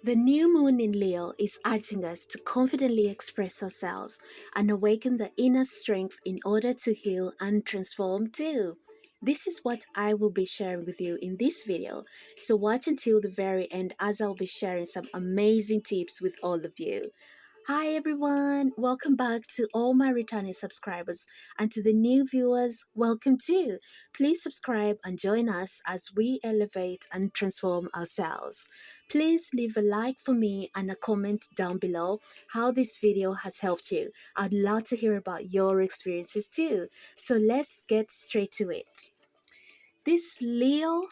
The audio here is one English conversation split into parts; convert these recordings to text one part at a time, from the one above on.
The new moon in Leo is urging us to confidently express ourselves and awaken the inner strength in order to heal and transform too. This is what I will be sharing with you in this video, so watch until the very end as I'll be sharing some amazing tips with all of you. Hi everyone, welcome back to all my returning subscribers, and to the new viewers, welcome too. Please subscribe and join us as we elevate and transform ourselves. Please leave a like for me and a comment down below how this video has helped you. I'd love to hear about your experiences too. So let's get straight to it. This Leo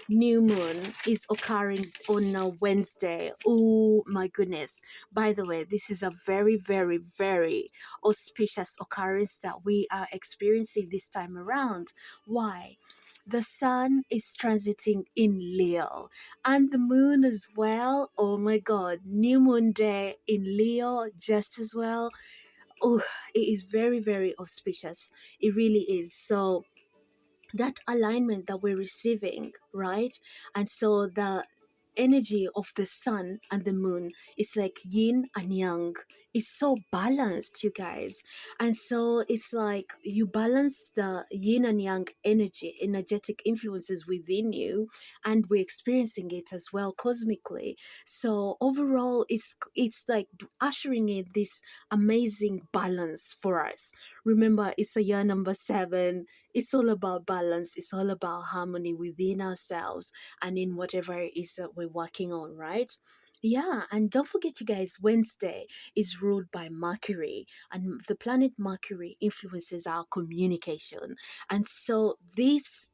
new moon is occurring on a Wednesday. Oh my goodness. By the way, this is a very auspicious occurrence that we are experiencing this time around. Why? The sun is transiting in Leo and the moon as well. Oh my god, new moon day in Leo just as well. Oh, it is very auspicious. It really is. So that alignment that we're receiving, right? And so the energy of the sun and the moon is like yin and yang. It's so balanced, you guys. And so it's like you balance the yin and yang energy, energetic influences within you, and we're experiencing it as well cosmically. So overall, it's like ushering in this amazing balance for us. Remember, it's a year number 7. It's all about balance. It's all about harmony within ourselves and in whatever it is that we're working on, right? Yeah, and don't forget, you guys, Wednesday is ruled by Mercury, and the planet Mercury influences our communication. And so, this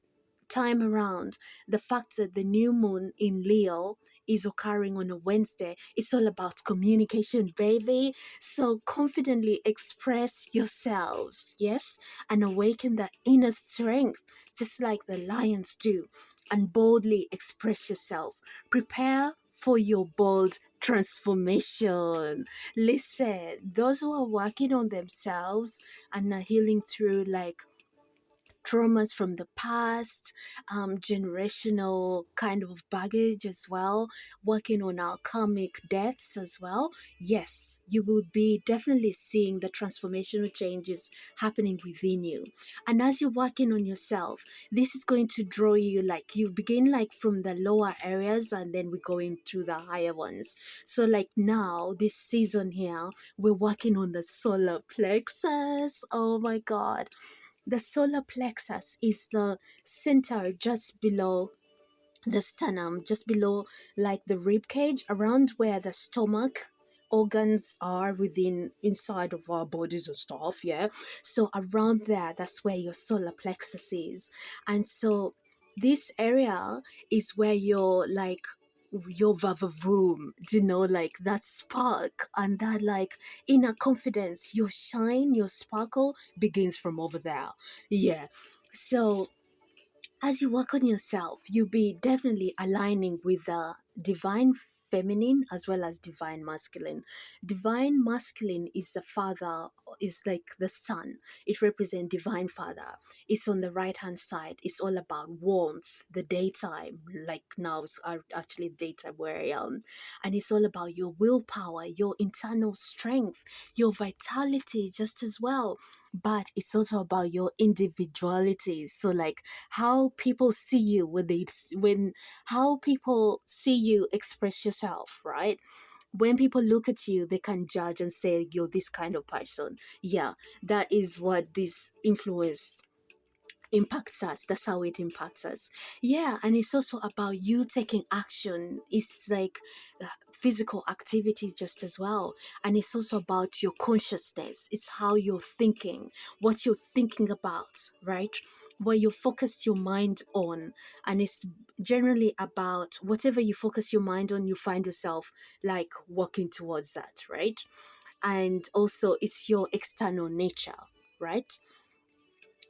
time around, the fact that the new moon in Leo is occurring on a Wednesday, it's all about communication, baby. So confidently express yourselves, yes, and awaken the inner strength, just like the lions do, and boldly express yourself. Prepare for your bold transformation. Listen, those who are working on themselves and are healing through like traumas from the past, generational kind of baggage as well, working on our karmic debts as well. Yes, you will be definitely seeing the transformational changes happening within you. And as you're working on yourself, this is going to draw you like you begin like from the lower areas and then we're going through the higher ones. So, like now, this season here, we're working on the solar plexus. Oh my god, the solar plexus is the center just below the sternum, just below like the rib cage, around where the stomach organs are within inside of our bodies and stuff. Yeah, so around there, that's where your solar plexus is. And so this area is where you're like your vavavoom, do you know, like that spark and that like inner confidence, your shine, your sparkle begins from over there. Yeah, so as you work on yourself, you'll be definitely aligning with the divine feminine as well as divine masculine. Divine masculine is the father, is like the sun. It represents divine father. It's on the right hand side. It's all about warmth, the daytime. Like now it's actually daytime where I am. And it's all about your willpower, your internal strength, your vitality just as well. But it's also about your individuality. So like how people see you when how people see you express yourself, right? When people look at you, they can judge and say you're this kind of person. Yeah, that is what this influence impacts us. That's how it impacts us. Yeah, and it's also about you taking action. It's like physical activity just as well. And it's also about your consciousness. It's how you're thinking, what you're thinking about, right? What you focus your mind on. And it's generally about whatever you focus your mind on, you find yourself like walking towards that, right? And also it's your external nature, right?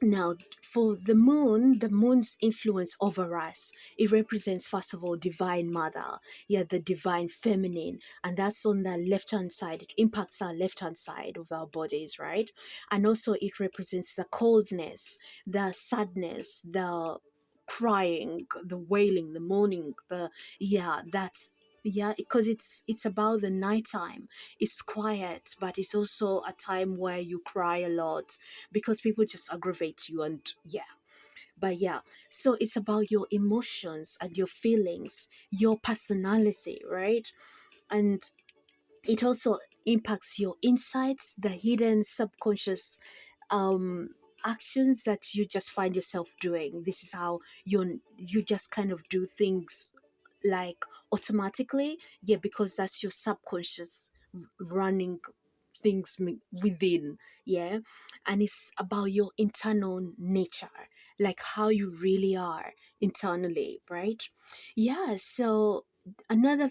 Now, for the moon's influence over us, it represents, first of all, divine mother, yeah, the divine feminine, and that's on the left hand side. It impacts our left hand side of our bodies, right? And also, it represents the coldness, the sadness, the crying, the wailing, the mourning, the, yeah, that's Yeah, because it's about the nighttime. It's quiet, but it's also a time where you cry a lot because people just aggravate you, and yeah. But yeah, so it's about your emotions and your feelings, your personality, right? And it also impacts your insights, the hidden subconscious um actions that you just find yourself doing. This is how you just kind of do things like automatically, yeah, because that's your subconscious running things within, yeah. And it's about your internal nature, like how you really are internally, right? Yeah, so another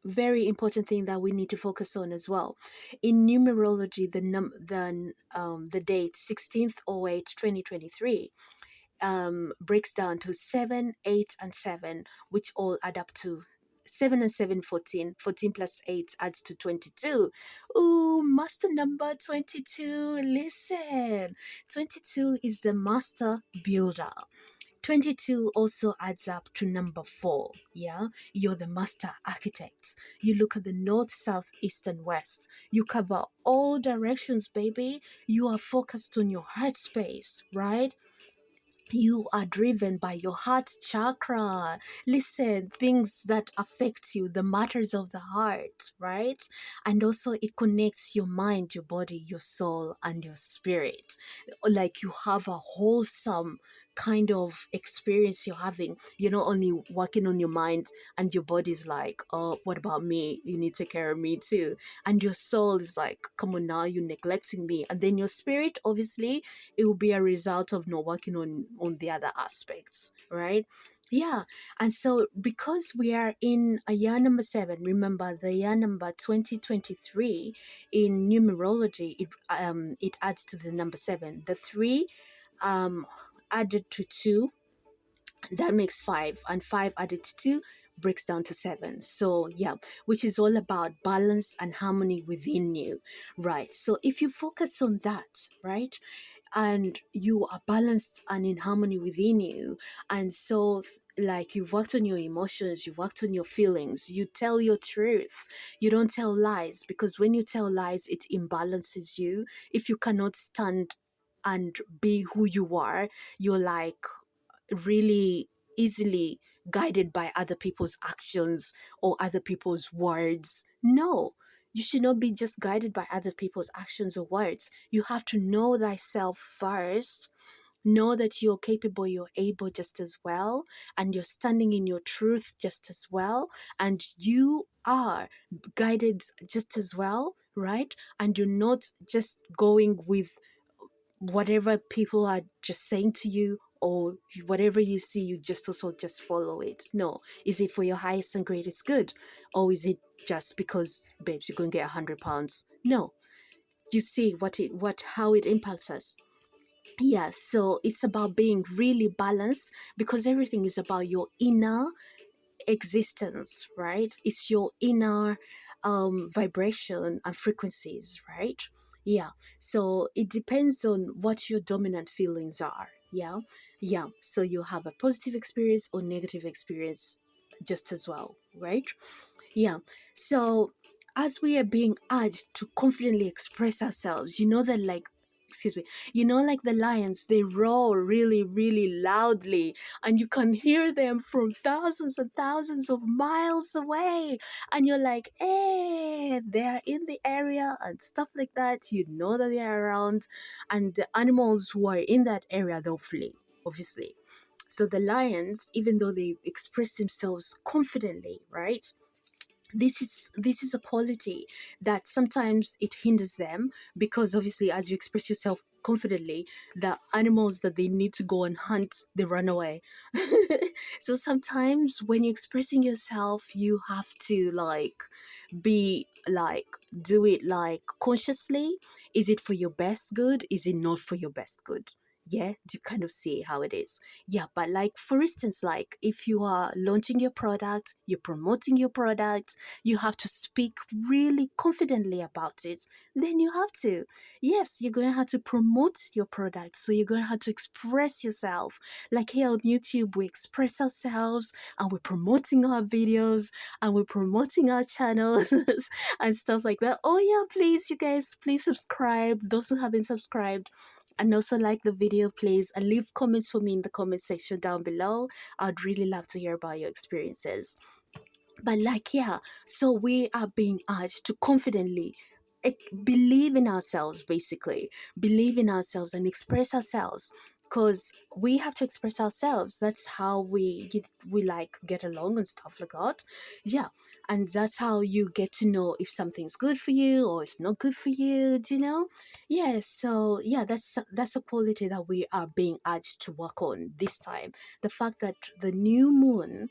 very important thing that we need to focus on as well. In numerology, the date 16th08 2023 breaks down to 7, 8, and 7, which all add up to 7 and 7, 14. 14 plus 8 adds to 22. Ooh, master number 22. Listen, 22 is the master builder. 22 also adds up to number 4. Yeah, you're the master architects. You look at the north, south, east, and west. You cover all directions, baby. You are focused on your heart space, right? You are driven by your heart chakra. Listen, things that affect you, the matters of the heart, right? And also, it connects your mind, your body, your soul, and your spirit. Like you have a wholesome kind of experience you're having. You're not only working on your mind, and your body's like, oh, what about me? You need to take care of me too. And your soul is like, come on now, you're neglecting me. And then your spirit, obviously, it will be a result of not working on the other aspects, right? Yeah. And so because we are in a year number 7, remember the year number 2023 in numerology, it adds to the number 7. The 3 um added to 2, that makes 5, and 5 added to 2 breaks down to 7. So yeah, which is all about balance and harmony within you, right? So if you focus on that, right, and you are balanced and in harmony within you, and so like you've worked on your emotions, you've worked on your feelings, you tell your truth, you don't tell lies, because when you tell lies it imbalances you. If you cannot stand and be who you are, you're like really easily guided by other people's actions or other people's words. No, you should not be just guided by other people's actions or words. You have to know thyself first. Know that you're capable, you're able just as well, and you're standing in your truth just as well, and you are guided just as well, right? And you're not just going with whatever people are just saying to you, or whatever you see, you just also just follow it. No, is it for your highest and greatest good, or is it just because, babes, you're going to get £100? No, you see what how it impacts us. Yeah, so it's about being really balanced, because everything is about your inner existence, right? It's your inner vibration and frequencies, right? Yeah. So it depends on what your dominant feelings are. Yeah. Yeah. So you have a positive experience or negative experience just as well, right? Yeah. So as we are being urged to confidently express ourselves, you know that like excuse me, you know, like the lions, they roar really, really loudly, and you can hear them from thousands and thousands of miles away. And you're like, hey, they're in the area and stuff like that. You know that they're around, and the animals who are in that area, they'll flee, obviously. So the lions, even though they express themselves confidently, right? This is a quality that sometimes it hinders them, because obviously as you express yourself confidently, the animals that they need to go and hunt, they run away. So sometimes when you're expressing yourself, you have to like be like do it like consciously. Is it for your best good? Is it not for your best good? Yeah, to kind of see how it is. Yeah, but like for instance, like if you are launching your product, you're promoting your product, you have to speak really confidently about it. Then you have to. Yes, you're going to have to promote your product. So you're going to have to express yourself. Like here on YouTube, we express ourselves and we're promoting our videos and we're promoting our channels and stuff like that. Oh yeah, please, you guys, please subscribe. Those who haven't subscribed, and also like the video, please, and leave comments for me in the comment section down below. I'd really love to hear about your experiences. But like, yeah, so we are being urged to confidently believe in ourselves, basically believe in ourselves and express ourselves, because we have to express ourselves. That's how we like get along and stuff like that. Yeah, and that's how you get to know if something's good for you or it's not good for you. Do you know? Yeah, so yeah, that's a quality that we are being urged to work on this time. The fact that the new moon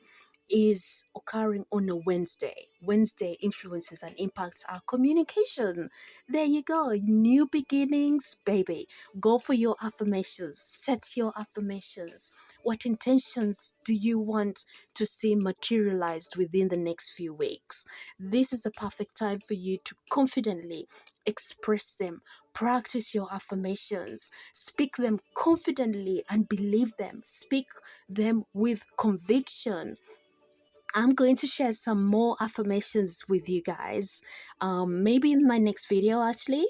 is occurring on a Wednesday. Wednesday influences and impacts our communication. There you go. New beginnings, baby. Go for your affirmations. Set your affirmations. What intentions do you want to see materialized within the next few weeks? This is a perfect time for you to confidently express them. Practice your affirmations. Speak them confidently and believe them. Speak them with conviction. I'm going to share some more affirmations with you guys, maybe in my next video actually.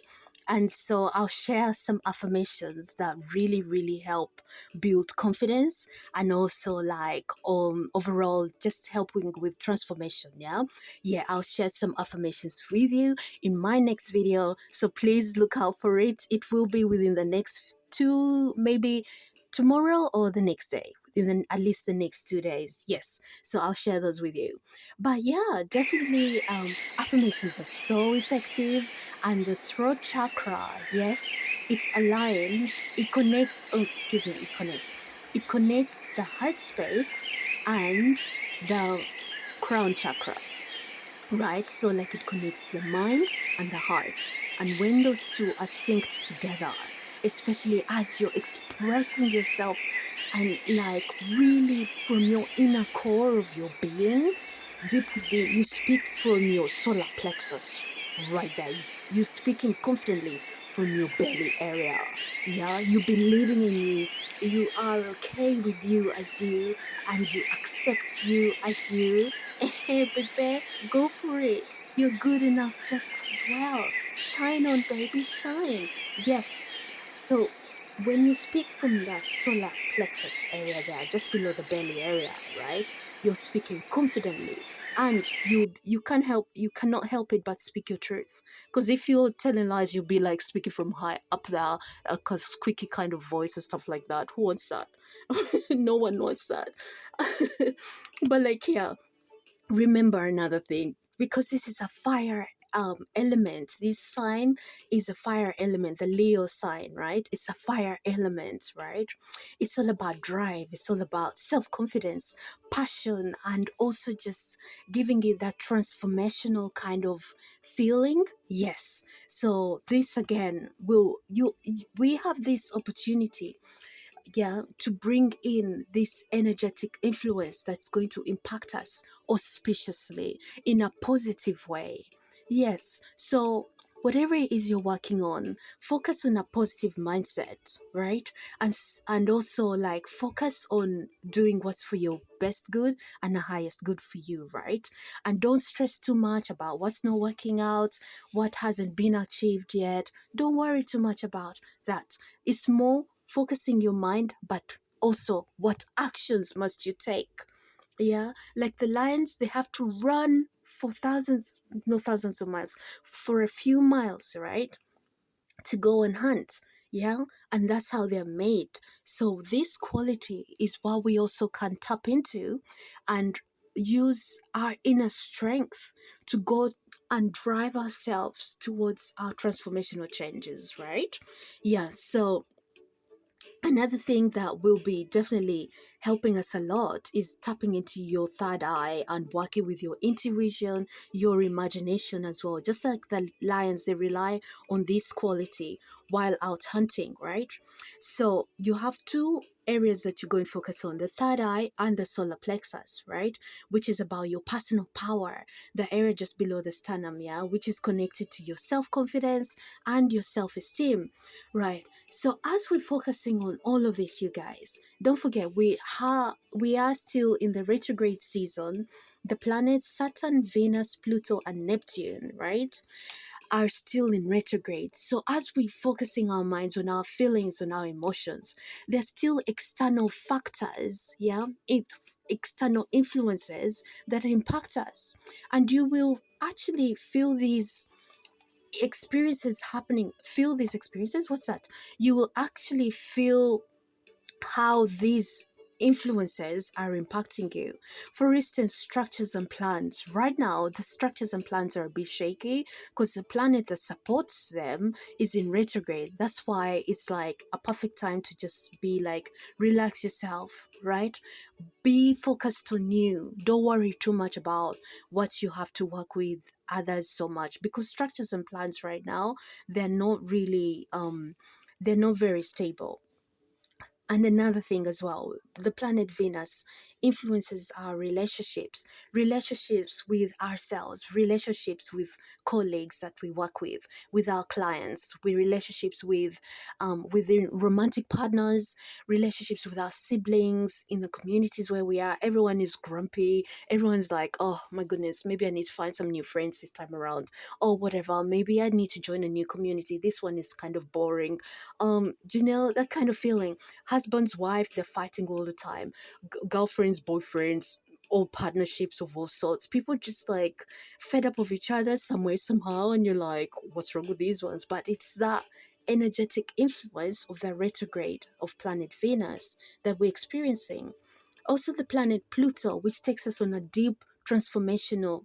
And so I'll share some affirmations that really, really help build confidence and also like overall just helping with transformation. Yeah, yeah, I'll share some affirmations with you in my next video. So please look out for it. It will be within the next two, maybe tomorrow or the next day, within at least the next 2 days. Yes, so I'll share those with you. But yeah, definitely affirmations are so effective. And the throat chakra, yes, it aligns, it connects, oh excuse me, it connects the heart space and the crown chakra, right? So like it connects the mind and the heart, and when those two are synced together, especially as you're expressing yourself and like really from your inner core of your being, deep within, you speak from your solar plexus. Right there, you speaking confidently from your belly area. Yeah, you believing in you, you are okay with you as you, and you accept you as you. Hey, baby, go for it. You're good enough just as well. Shine on, baby, shine. Yes. So, when you speak from the solar plexus area there, just below the belly area, right? You're speaking confidently, and you cannot help it but speak your truth. Because if you're telling lies, you'll be like speaking from high up there, a squeaky kind of voice and stuff like that. Who wants that? No one wants that. But like, yeah, remember another thing, because this is a fire element. This sign is a fire element, the Leo sign, right? It's a fire element, right? It's all about drive, it's all about self-confidence, passion, and also just giving it that transformational kind of feeling. Yes, so this again will we have this opportunity, yeah, to bring in this energetic influence that's going to impact us auspiciously in a positive way. Yes, so whatever it is you're working on, focus on a positive mindset, right? And also like focus on doing what's for your best good and the highest good for you, right? And don't stress too much about what's not working out, what hasn't been achieved yet. Don't worry too much about that. It's more focusing your mind, but also what actions must you take. Yeah, like the lions, they have to run for thousands, no thousands of miles, for a few miles, right? To go and hunt. Yeah, and that's how they're made. So this quality is what we also can tap into and use our inner strength to go and drive ourselves towards our transformational changes, right? Yeah, so Another thing that will be definitely helping us a lot is tapping into your third eye and working with your intuition, your imagination as well. Just like the lions, they rely on this quality while out hunting, right? So you have two areas that you're going to focus on, the third eye and the solar plexus, right? Which is about your personal power, the area just below the sternum, yeah, which is connected to your self-confidence and your self-esteem, right? So as we're focusing on all of this, you guys, don't forget we are still in the retrograde season. The planets Saturn, Venus, Pluto, and Neptune, right, are still in retrograde. So as we focusing our minds on our feelings, on our emotions, there's still external factors, yeah, external influences that impact us, and you will actually feel these experiences happening. Feel these experiences. What's that? You will actually feel how these influences are impacting you. For instance, structures and plans. Right now, the structures and plans are a bit shaky because the planet that supports them is in retrograde. That's why it's like a perfect time to just be like, relax yourself, right? Be focused on you. Don't worry too much about what you have to work with others so much, because structures and plans right now, they're not really they're not very stable. And another thing as well, the planet Venus influences our relationships with ourselves, relationships with colleagues that we work with our clients, with relationships with the romantic partners, relationships with our siblings in the communities where we are. Everyone is grumpy. Everyone's like, oh my goodness, maybe I need to find some new friends this time around, or whatever. Maybe I need to join a new community. This one is kind of boring. Do you know that kind of feeling? Husband's wife, they're fighting all the time. Girlfriends, boyfriends, all partnerships of all sorts. People just like fed up of each other some way, somehow, and you're like, what's wrong with these ones? But it's that energetic influence of the retrograde of planet Venus that we're experiencing. Also, the planet Pluto, which takes us on a deep transformational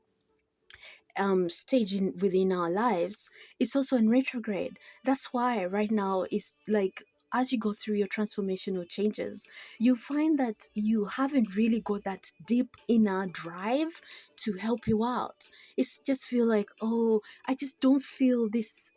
stage within our lives, it's also in retrograde. That's why right now is like, as you go through your transformational changes, you find that you haven't really got that deep inner drive to help you out. It's just feel like, oh, I just don't feel this.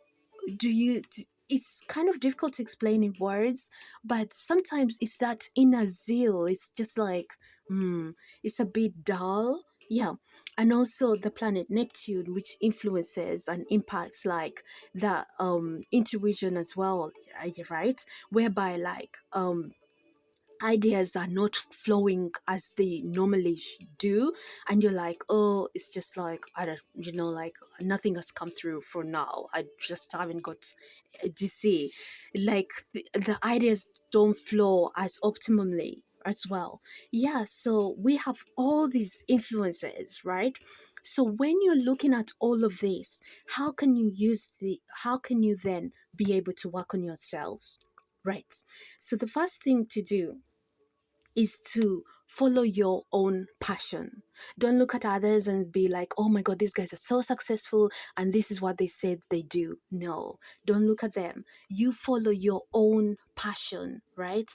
Do you it's kind of difficult to explain in words, but sometimes it's that inner zeal. It's just like, hmm, it's a bit dull. Yeah. And also the planet Neptune, which influences and impacts like the intuition as well, right? Whereby like ideas are not flowing as they normally do, and you're like, oh, it's just like, I don't, like nothing has come through for now. I just haven't got, do you see, like the ideas don't flow as optimally as well. Yeah, so we have all these influences, right? So when you're looking at all of this, how can you then be able to work on yourselves, right? So the first thing to do is to follow your own passion. Don't look at others and be like, oh my God, these guys are so successful and this is what they said they do. No, don't look at them. You follow your own passion, right?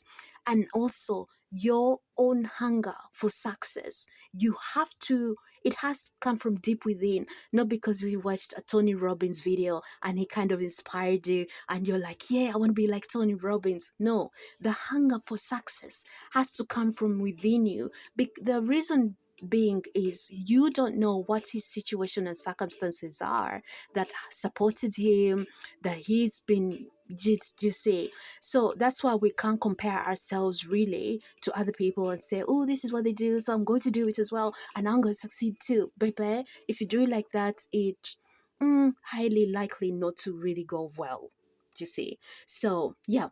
And also your own hunger for success. You have to, it has to come from deep within, not because we watched a Tony Robbins video and he kind of inspired you and you're like, yeah, I want to be like Tony Robbins. No, the hunger for success has to come from within you. The reason being is you don't know what his situation and circumstances are that supported him, that he's been, just you see. So that's why we can't compare ourselves really to other people and say, oh, this is what they do, so I'm going to do it as well and I'm going to succeed too. Baby, if you do it like that, it highly likely not to really go well, you see. So yeah,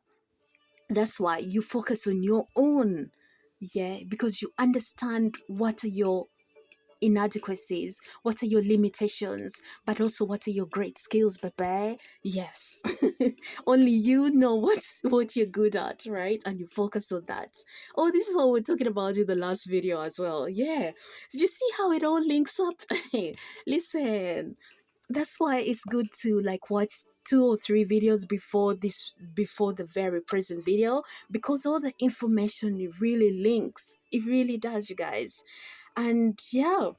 that's why you focus on your own, yeah, because you understand what are your inadequacies, what are your limitations, but also what are your great skills, baby. Yes. Only you know what you're good at, right? And you focus on that. Oh, this is what we're talking about in the last video as well. Yeah. Did you see how it all links up? Listen, that's why it's good to like watch 2 or 3 videos before the very present video, because all the information it really links, it really does, you guys. And yeah,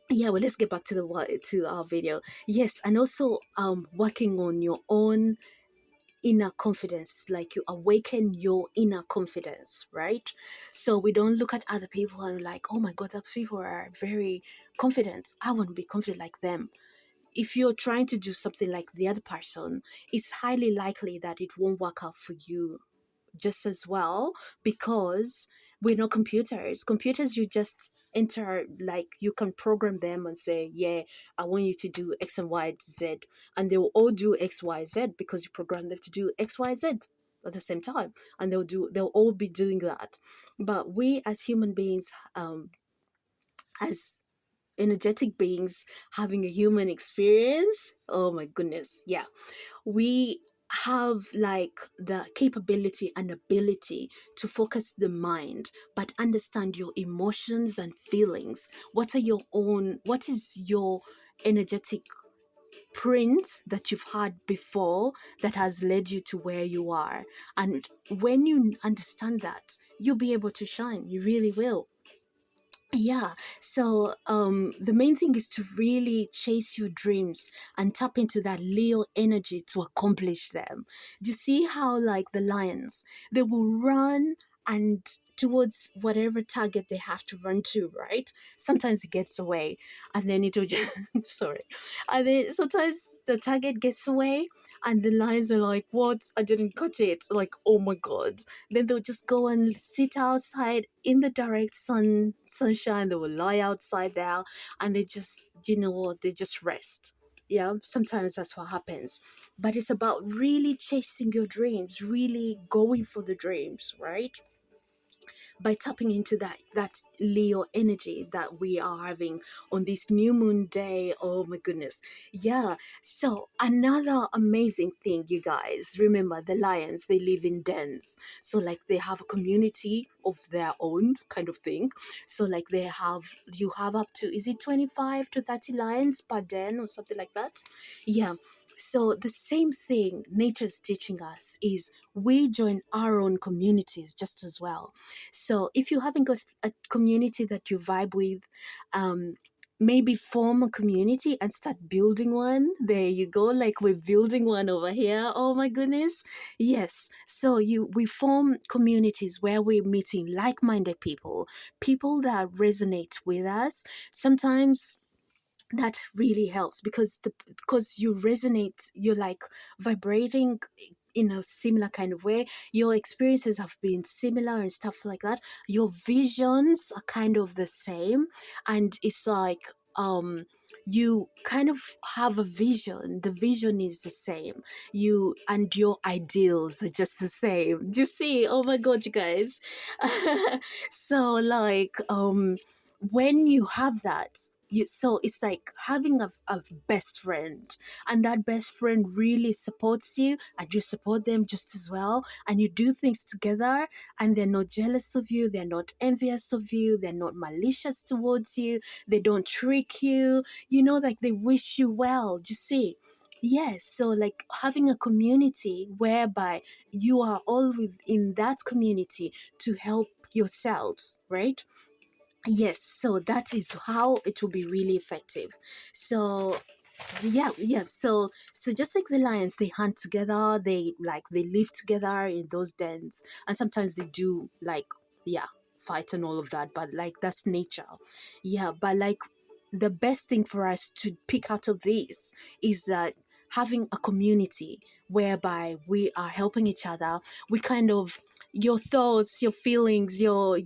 well, let's get back to to our video. Yes, and also working on your own inner confidence, like you awaken your inner confidence, right? So we don't look at other people and like, oh my god, that people are very confident, I want to be confident like them. If you're trying to do something like the other person, it's highly likely that it won't work out for you just as well, because we're not computers. Computers, you just enter, like you can program them and say, yeah, I want you to do X and Y Z, and they will all do X Y Z because you program them to do X Y Z at the same time, and they'll all be doing that. But we as human beings, as energetic beings having a human experience, oh my goodness, yeah, we have like the capability and ability to focus the mind, but understand your emotions and feelings. What is your energetic print that you've had before that has led you to where you are? And when you understand that, you'll be able to shine, you really will. Yeah, so the main thing is to really chase your dreams and tap into that Leo energy to accomplish them. Do you see how, like the lions, they will run and towards whatever target they have to run to, right? Sometimes it gets away, and then it will just sorry, and then sometimes the target gets away, and the lions are like, "What? I didn't catch it!" Like, oh my god, then they'll just go and sit outside in the direct sunshine. They will lie outside there, and they just, you know what, they just rest. Yeah, sometimes that's what happens. But it's about really chasing your dreams, really going for the dreams, right? By tapping into that Leo energy that we are having on this new moon day. Oh my goodness. Yeah. So another amazing thing, you guys, remember the lions, they live in dens. So like they have a community of their own kind of thing. So like you have up to, is it 25 to 30 lions per den or something like that? Yeah. So the same thing nature's teaching us is we join our own communities just as well. So if you haven't got a community that you vibe with, maybe form a community and start building one. There you go. Like we're building one over here. Oh my goodness. Yes. So we form communities where we're meeting like-minded people, people that resonate with us. Sometimes that really helps because you resonate, you're like vibrating in a similar kind of way, your experiences have been similar and stuff like that, your visions are kind of the same, and it's like you kind of have a vision, the vision is the same, you and your ideals are just the same. Do you see? Oh my god, you guys. So like when you have that, so it's like having a best friend, and that best friend really supports you and you support them just as well, and you do things together, and they're not jealous of you, they're not envious of you, they're not malicious towards you, they don't trick you, like they wish you well. Do you see? Yes, so like having a community whereby you are all within that community to help yourselves, right? Yes, so that is how it will be really effective. So yeah, so just like the lions, they hunt together, they live together in those dens, and sometimes they do like, yeah, fight and all of that, but like that's nature. Yeah, but like the best thing for us to pick out of this is that having a community whereby we are helping each other, we kind of, your thoughts, your feelings, your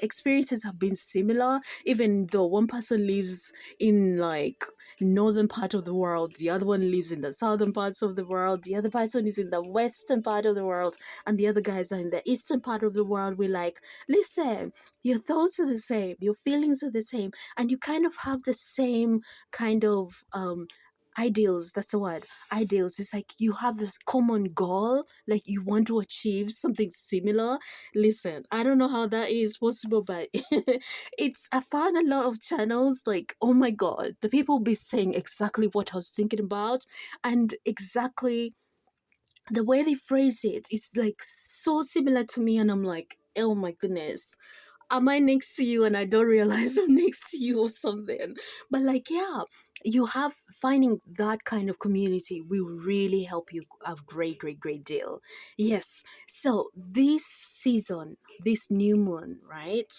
experiences have been similar, even though one person lives in like northern part of the world, the other one lives in the southern parts of the world, the other person is in the western part of the world, and the other guys are in the eastern part of the world. We're like, listen, your thoughts are the same, your feelings are the same, and you kind of have the same kind of ideals, that's the word. Ideals. It's like you have this common goal, like you want to achieve something similar. Listen, I don't know how that is possible, but it's I found a lot of channels like, oh my god, the people be saying exactly what I was thinking about, and exactly the way they phrase it is like so similar to me, and I'm like, oh my goodness, am I next to you and I don't realize I'm next to you or something? But like, yeah, you have finding that kind of community will really help you a great deal. Yes. So this season, this new moon, right?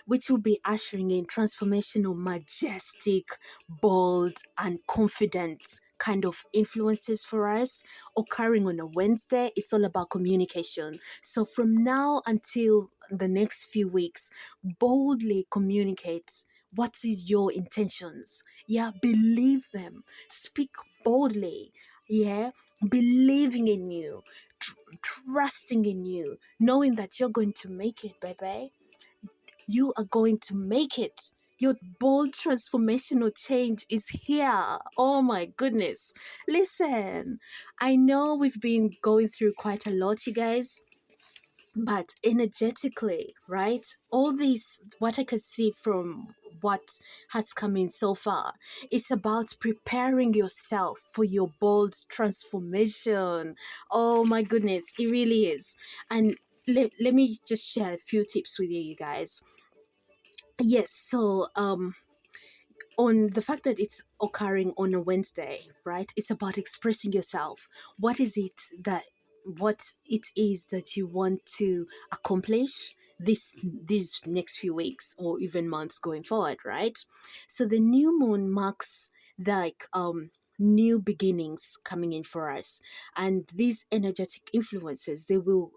Which will be ushering in transformational, majestic, bold, and confident kind of influences for us occurring on a Wednesday. It's all about communication. So from now until the next few weeks, boldly communicate what is your intentions. Yeah, believe them. Speak boldly. Yeah, believing in you, trusting in you, knowing that you're going to make it, baby. You are going to make it. Your bold transformational change is here. Oh my goodness. Listen, I know we've been going through quite a lot, you guys, but energetically, right? All these, what I can see from what has come in so far, it's about preparing yourself for your bold transformation. Oh my goodness, it really is. And let me just share a few tips with you guys. Yes, so on the fact that it's occurring on a Wednesday, right? It's about expressing yourself. What is it that what it is that you want to accomplish these next few weeks or even months going forward, right? So the new moon marks like new beginnings coming in for us, and these energetic influences, they will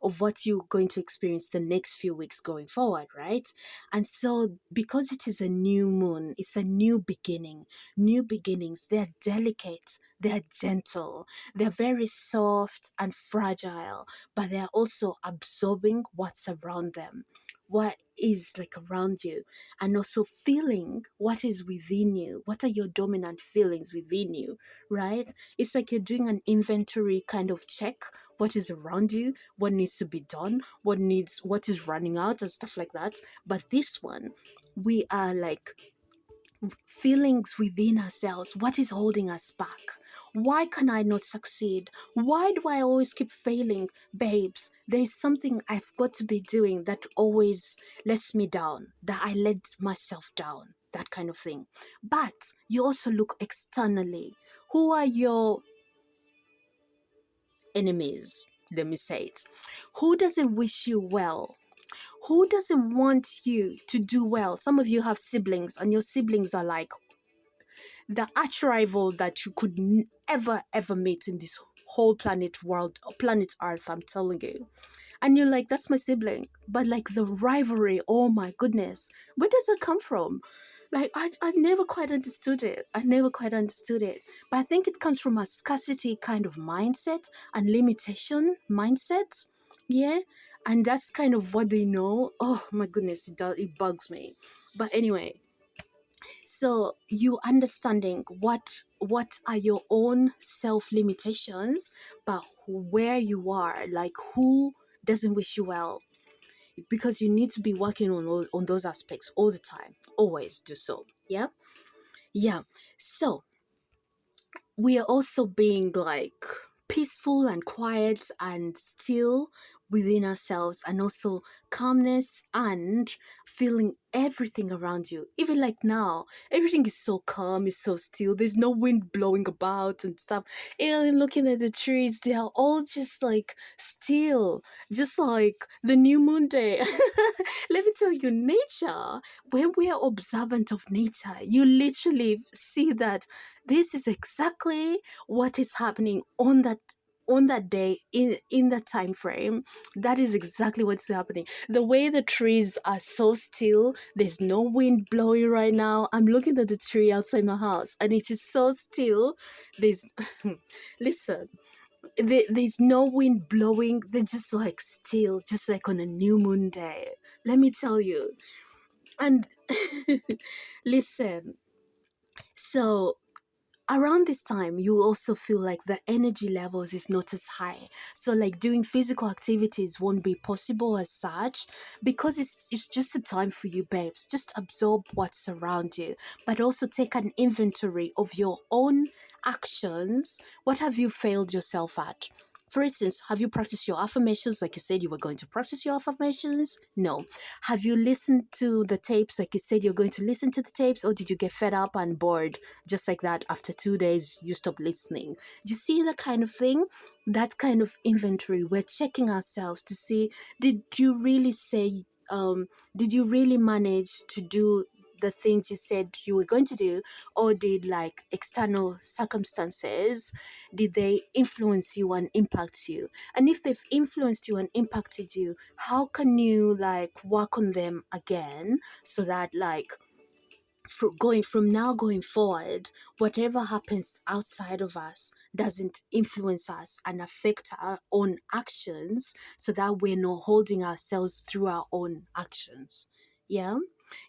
of what you're going to experience the next few weeks going forward, right? And so, because it is a new moon, it's a new beginning. New beginnings, they're delicate, they're gentle, they're very soft and fragile, but they're also absorbing what's around them. What is like around you, and also feeling what is within you. What are your dominant feelings within you, right? It's like you're doing an inventory kind of check. What is around you, what needs to be done, what is running out, and stuff like that. But this one, we are like feelings within ourselves. What is holding us back? Why can I not succeed? Why do I always keep failing? Babes, there is something I've got to be doing that always lets me down, that I let myself down, that kind of thing. But you also look externally. Who are your enemies? Let me say it. Who doesn't wish you well? Who doesn't want you to do well? Some of you have siblings, and your siblings are like the arch rival that you could ever meet in this whole planet Earth. I'm telling you. And you're like, that's my sibling. But like the rivalry, oh my goodness, where does it come from? Like, I never quite understood it. I never quite understood it. But I think it comes from a scarcity kind of mindset and limitation mindset. Yeah. And that's kind of what they know. Oh my goodness, it bugs me. But anyway, so you understanding what are your own self limitations, but where you are, like who doesn't wish you well, because you need to be working on those aspects all the time. Always do so. Yeah. Yeah. So we are also being like peaceful and quiet and still within ourselves, and also calmness and feeling everything around you. Even like now, everything is so calm, it's so still, there's no wind blowing about and stuff. And looking at the trees, they are all just like still, just like the new moon day. Let me tell you, nature, when we are observant of nature, you literally see that this is exactly what is happening on that day in that time frame. That is exactly what's happening. The way the trees are so still, there's no wind blowing right now. I'm looking at the tree outside my house and it is so still. There's listen, there's no wind blowing. They're just like still, just like on a new moon day, let me tell you. And listen, so around this time you also feel like the energy levels is not as high, so like doing physical activities won't be possible as such, because it's just a time for you, babes. Just absorb what's around you, but also take an inventory of your own actions. What have you failed yourself at? For instance, have you practiced your affirmations like you said you were going to practice your affirmations? No. Have you listened to the tapes like you said you're going to listen to the tapes, or did you get fed up and bored just like that? After 2 days, you stop listening. Do you see that kind of thing? That kind of inventory. We're checking ourselves to see, did you really say, did you really manage to do the things you said you were going to do, or did like external circumstances, did they influence you and impact you? And if they've influenced you and impacted you, how can you like work on them again, so that like going forward, whatever happens outside of us doesn't influence us and affect our own actions, so that we're not holding ourselves through our own actions. Yeah.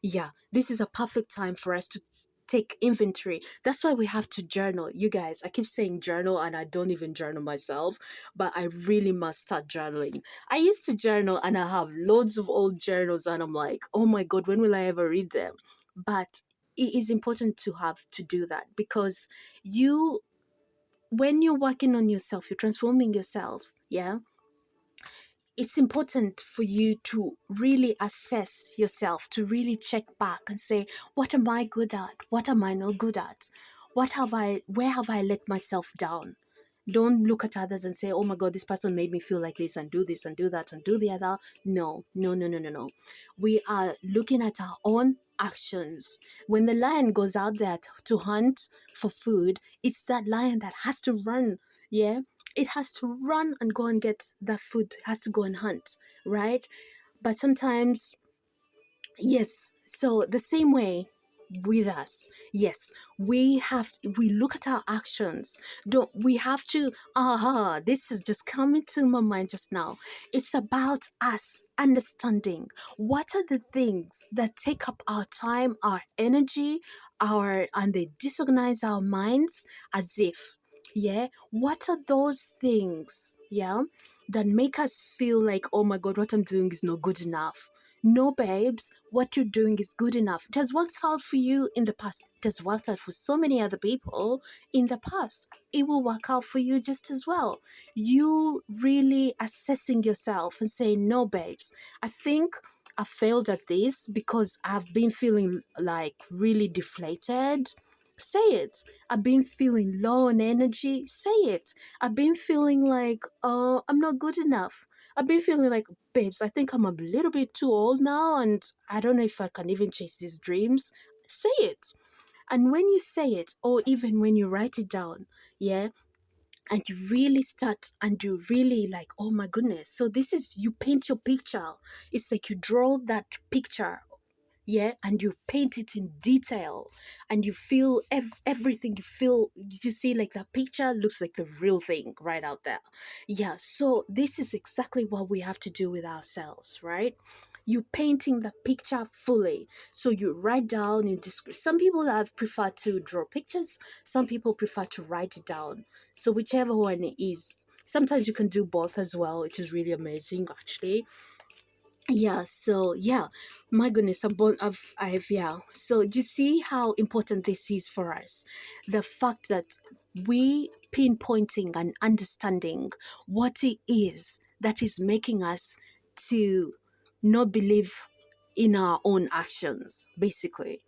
Yeah, this is a perfect time for us to take inventory. That's why we have to journal. You guys, I keep saying journal and I don't even journal myself, but I really must start journaling. I used to journal and I have loads of old journals and I'm like, oh my god, when will I ever read them? But it is important to have to do that, because you, when you're working on yourself, you're transforming yourself. Yeah, it's important for you to really assess yourself, to really check back and say, what am I good at, what am I not good at, where have I let myself down? Don't look at others and say, oh my god, this person made me feel like this and do that and do the other. No, no, no, no, no, no. We are looking at our own actions. When the lion goes out there to hunt for food, it's that lion that has to run. Yeah, it has to run and go and get that food, has to go and hunt, right? But sometimes, yes, so the same way with us, yes, we look at our actions. Don't we have to, this is just coming to my mind just now. It's about us understanding what are the things that take up our time, our energy, our and they disorganize our minds, as if, yeah, what are those things, yeah, that make us feel like, oh my god, what I'm doing is not good enough. No, babes, what you're doing is good enough. It has worked out for you in the past. It has worked out for so many other people in the past. It will work out for you just as well. You really assessing yourself and saying, no, babes, I think I failed at this because I've been feeling like really deflated. Say it. I've been feeling low on energy. Say it. I've been feeling like, I'm not good enough. I've been feeling like, babes, I think I'm a little bit too old now and I don't know if I can even chase these dreams. Say it. And when you say it, or even when you write it down, yeah, and you really start and you really like, oh my goodness. So this is, you paint your picture. It's like you draw that picture, yeah, and you paint it in detail and you feel everything. You feel, you see like that picture looks like the real thing right out there. Yeah, so this is exactly what we have to do with ourselves, right? You painting the picture fully. So you write down in some people have prefer to draw pictures, some people prefer to write it down. So whichever one it is, sometimes you can do both as well. It is really amazing actually. Yeah, so yeah, my goodness, yeah. So do you see how important this is for us? The fact that we pinpointing and understanding what it is that is making us to not believe in our own actions, basically.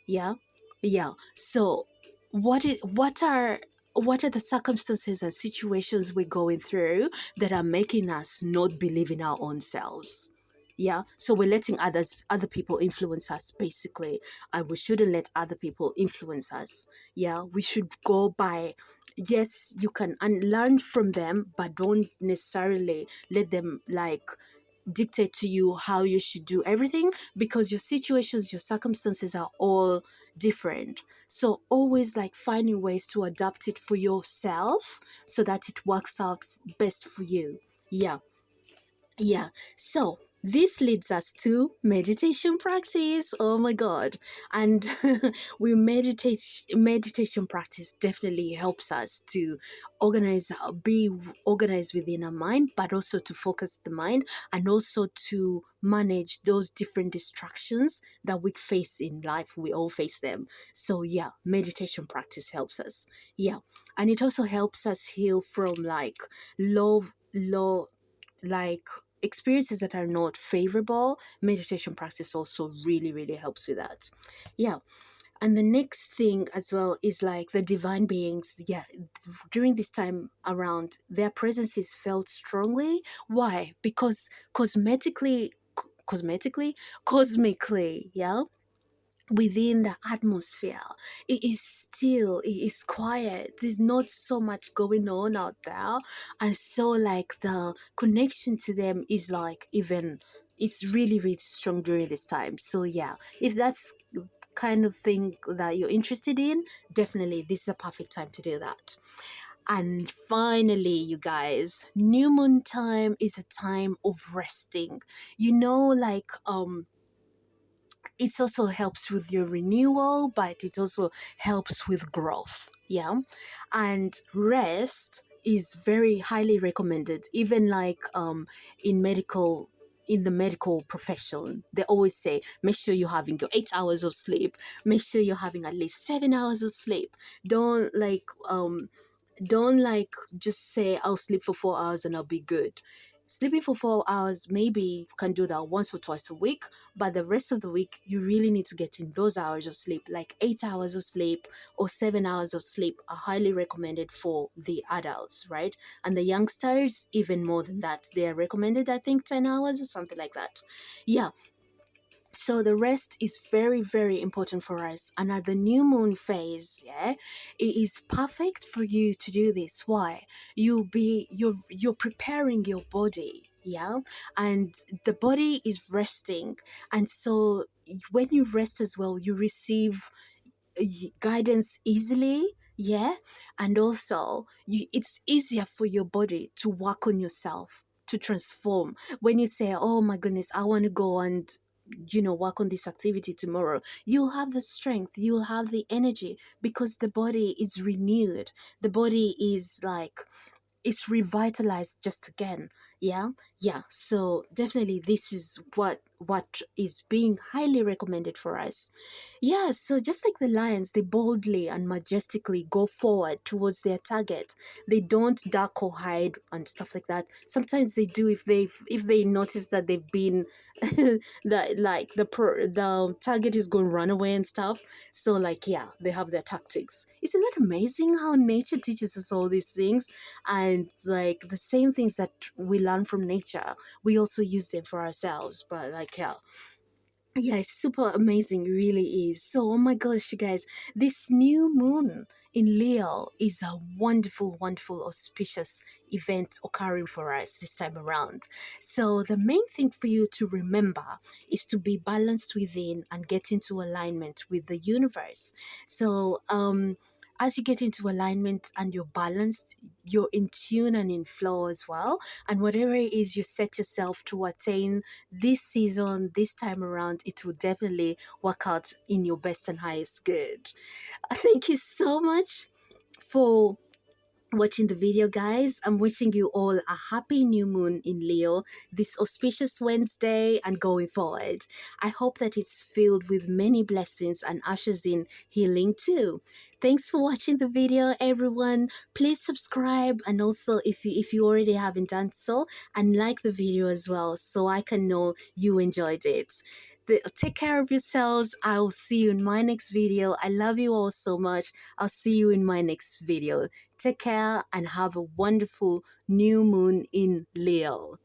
Yeah, yeah. So what are the circumstances and situations we're going through that are making us not believe in our own selves? Yeah, so we're letting other people influence us, basically, and we shouldn't let other people influence us. Yeah, we should go by, yes, you can learn from them, but don't necessarily let them like dictate to you how you should do everything, because your situations, your circumstances are all different. So always like finding ways to adapt it for yourself so that it works out best for you. Yeah. Yeah. So this leads us to meditation practice. Oh my God. And we meditation practice definitely helps us to be organized within our mind, but also to focus the mind and also to manage those different distractions that we face in life. We all face them. So yeah, meditation practice helps us. Yeah. And it also helps us heal from like low like experiences that are not favorable. Meditation practice also really helps with that. Yeah. And the next thing as well is like the divine beings. Yeah, during this time around, their presence is felt strongly. Why? Because cosmetically cosmically, yeah, within the atmosphere, it is still, it is quiet, there's not so much going on out there. And so like the connection to them is like even, it's really strong during this time. So yeah, if that's kind of thing that you're interested in, definitely this is a perfect time to do that. And finally, you guys, new moon time is a time of resting. You know, like it also helps with your renewal, but it also helps with growth. Yeah. And rest is very highly recommended, even like in the medical profession. They always say make sure you're having your 8 hours of sleep, make sure you're having at least 7 hours of sleep. Don't like just say I'll sleep for 4 hours and I'll be good. Sleeping for 4 hours, maybe you can do that once or twice a week, but the rest of the week you really need to get in those hours of sleep. Like 8 hours of sleep or 7 hours of sleep are highly recommended for the adults, right? And the youngsters, even more than that. They are recommended, I think, 10 hours or something like that. Yeah, so the rest is very important for us. And at the new moon phase, yeah, it is perfect for you to do this. Why? You're preparing your body, yeah, and the body is resting. And so when you rest as well, you receive guidance easily, yeah. And also it's easier for your body to work on yourself, to transform. When you say, oh my goodness, I want to go and work on this activity tomorrow, you'll have the strength, you'll have the energy, because the body is renewed, the body is like, it's revitalized just again. Yeah. Yeah, so definitely this is what is being highly recommended for us. Yeah, so just like the lions, they boldly and majestically go forward towards their target. They don't duck or hide and stuff like that. Sometimes they do if they notice that they've been that like the target is going to run away and stuff. So like yeah, they have their tactics. Isn't that amazing how nature teaches us all these things? And like the same things that we learn from nature, we also use them for ourselves. But like yeah, it's super amazing, it really is. So, oh my gosh, you guys, this new moon in Leo is a wonderful, auspicious event occurring for us this time around. So, the main thing for you to remember is to be balanced within and get into alignment with the universe. So, as you get into alignment and you're balanced, you're in tune and in flow as well. And whatever it is you set yourself to attain this season, this time around, it will definitely work out in your best and highest good. Thank you so much for watching the video, guys. I'm wishing you all a happy new moon in Leo this auspicious Wednesday and going forward. I hope that it's filled with many blessings and ushers in healing too. Thanks for watching the video, everyone. Please subscribe, and also if you already haven't done so, and like the video as well, so I can know you enjoyed it. Take care of yourselves. I'll see you in my next video. I love you all so much. I'll see you in my next video. Take care and have a wonderful new moon in Leo.